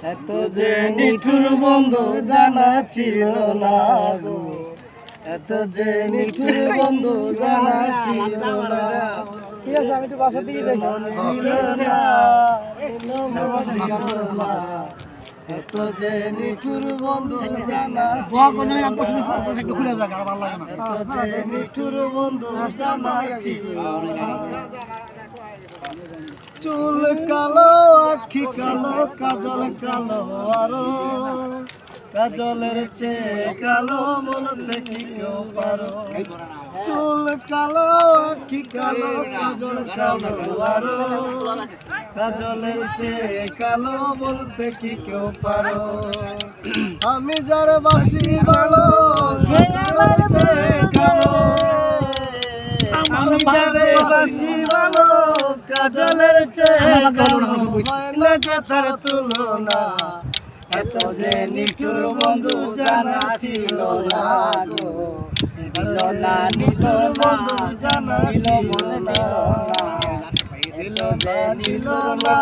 এত যে নিঠুর বন্ধু জানা ছিল না গো, এত যে নিঠুর বন্ধু জানা ছিল না। ঠিক আছে, আমি একটু বাসার দিকে যাই। এত যে নিঠুর বন্ধু জানা খুলে যাক, আর ভালো লাগে না। এত যে নিঠুর বন্ধু জানা ছিল না। চুল কালো, আখি কালো, কাজল কালো, আরো কাজলের চেয়ে কালো মন দেখি কেউ পারো। চুল কালো, আখি কালো, কাজল কালো, আরো কাজলের চেয়ে কালো মন দেখি কেউ পারো। আমি যার বাসি ভালো সে আমার চেয়ে কালো, আমি যারে বাসি ভালো কাজলের চেয়ে কালো, হয় না কথার তুলনা। এত যে নিঠুর বন্ধু জানা ছিল না গো, দিল না নিঠুর বন্ধু জানা ছিল না, দিল না, দিল না।